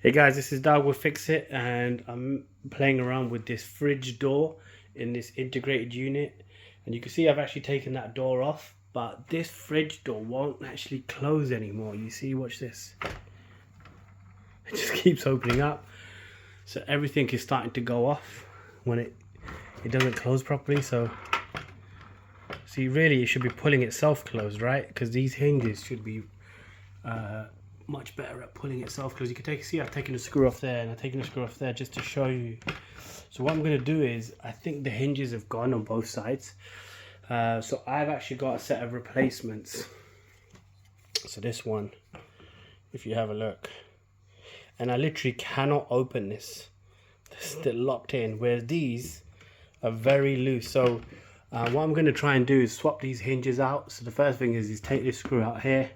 Hey guys, this is Dog with Fix It, and I'm playing around with this fridge door in this integrated unit, and you can see I've actually taken that door off, but this fridge door won't actually close anymore. You see, watch this. It just keeps opening up, so everything is starting to go off when it doesn't close properly. So see, really it should be pulling itself closed, right? Because these hinges should be much better at pulling itself closed. You can see I've taken a screw off there, and I've taken a screw off there just to show you. So what I'm going to do is, I think the hinges have gone on both sides, so I've actually got a set of replacements. So this one, if you have a look, and I literally cannot open this. They're still locked in, whereas these are very loose. So what I'm going to try and do is swap these hinges out. So the first thing is take this screw out here,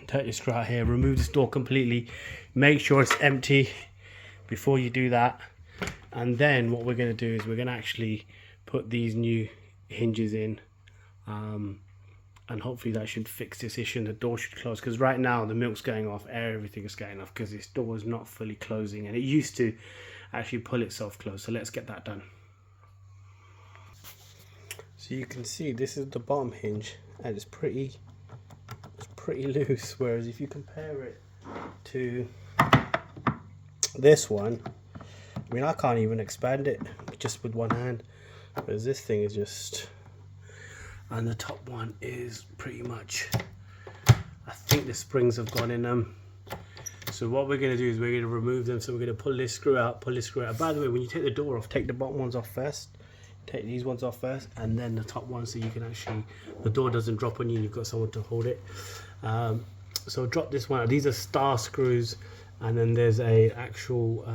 take this screw out here, remove this door completely, make sure it's empty before you do that. And then what we're going to do is we're going to actually put these new hinges in, and hopefully that should fix this issue and the door should close, because right now the milk's going off, everything is going off because this door is not fully closing, and it used to actually pull itself closed. So let's get that done. So you can see this is the bottom hinge, and it's pretty loose, whereas if you compare it to this one, I mean, I can't even expand it just with one hand, whereas this thing is just, and the top one is pretty much, I think the springs have gone in them. So what we're going to do is we're going to remove them. So we're going to pull this screw out, pull this screw out. By the way, when you take the door off, take the bottom ones off first. Take these ones off first, and then the top one, so you can actually, the door doesn't drop on you and you've got someone to hold it. So drop this one out. These are star screws, and then there's a actual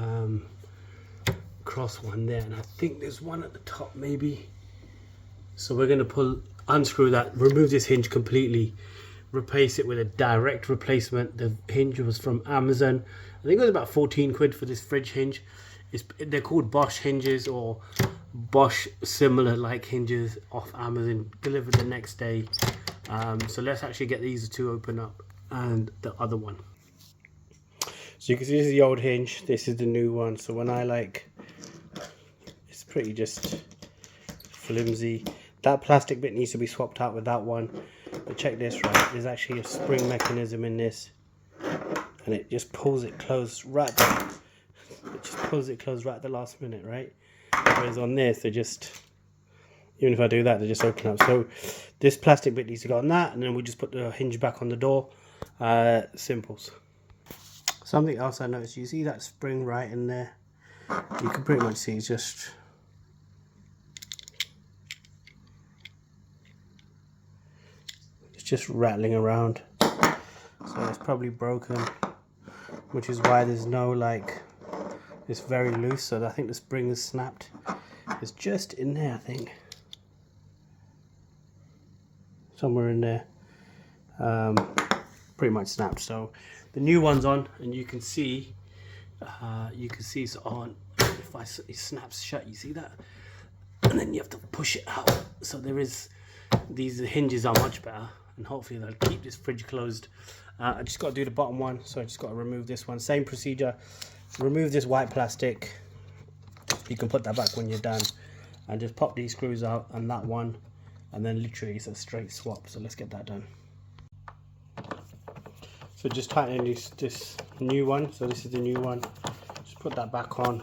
cross one there, and I think there's one at the top maybe. So we're going to unscrew that, remove this hinge completely, replace it with a direct replacement. The hinge was from Amazon. I think it was about 14 quid for this fridge hinge. They're called Bosch hinges, or Bosch similar like hinges, off Amazon, delivered the next day. So let's actually get these two open up, and the other one. So you can see this is the old hinge, this is the new one. So when it's pretty just flimsy. That plastic bit needs to be swapped out with that one. But check this, right, there's actually a spring mechanism in this, and it just pulls it closed right there. It just pulls it closed right at the last minute, right? Whereas on this, they just, even if I do that, they just open up. So this plastic bit needs to go on that, and then we just put the hinge back on the door. Simples. Something else I noticed, you see that spring right in there? You can pretty much see it's just rattling around. So it's probably broken, which is why there's no, like, it's very loose. So I think the spring is snapped. It's just in there, I think, somewhere in there, pretty much snapped. So the new one's on, and you can see it's on. If it snaps shut, you see that, and then you have to push it out. So these hinges are much better, and hopefully they'll keep this fridge closed. I just got to do the bottom one, so I just got to remove this one. Same procedure. Remove this white plastic. You can put that back when you're done, and just pop these screws out, and that one, and then literally it's a straight swap. So let's get that done. So just tighten this new one. So this is the new one. Just put that back on,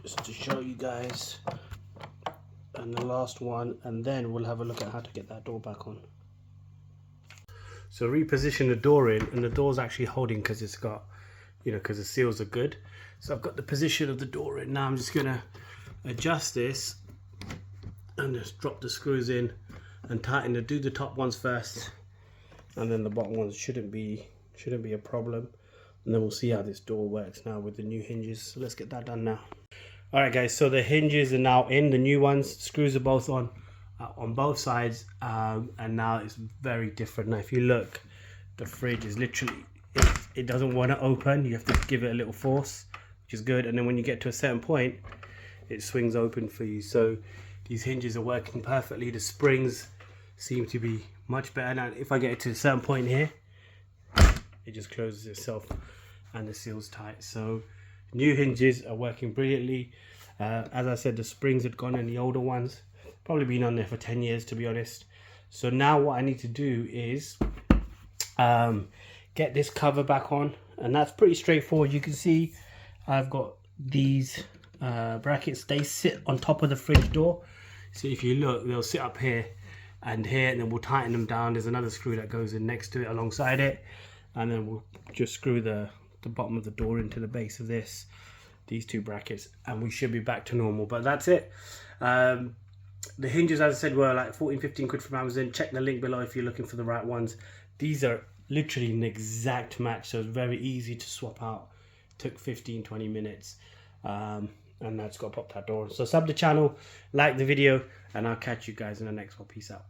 just to show you guys. And the last one, and then we'll have a look at how to get that door back on. So reposition the door in, and the door's actually holding because it's got, because the seals are good. So I've got the position of the door in. Now I'm just gonna adjust this and just drop the screws in and tighten do the top ones first, and then the bottom ones shouldn't be a problem. And then we'll see how this door works now with the new hinges. So let's get that done now. All right, guys. So the hinges are now in, the new ones. Screws are both on both sides, and now it's very different. Now if you look, the fridge is literally, it doesn't want to open. You have to give it a little force, which is good, and then when you get to a certain point, it swings open for you. So these hinges are working perfectly. The springs seem to be much better. Now if I get it to a certain point here, it just closes itself and the seal's tight. So new hinges are working brilliantly. As I said, the springs had gone in the older ones, probably been on there for 10 years to be honest. So now what I need to do is get this cover back on, and that's pretty straightforward. You can see I've got these brackets. They sit on top of the fridge door, so if you look, they'll sit up here and here, and then we'll tighten them down. There's another screw that goes in next to it alongside it, and then we'll just screw the bottom of the door into the base of these two brackets, and we should be back to normal. But that's it. The hinges, as I said, were like 14-15 quid from Amazon. Check the link below if you're looking for the right ones. These are literally an exact match, so it's very easy to swap out. Took 15-20 minutes, and that's got to pop that door on. So sub the channel, like the video, and I'll catch you guys in the next one. Peace out.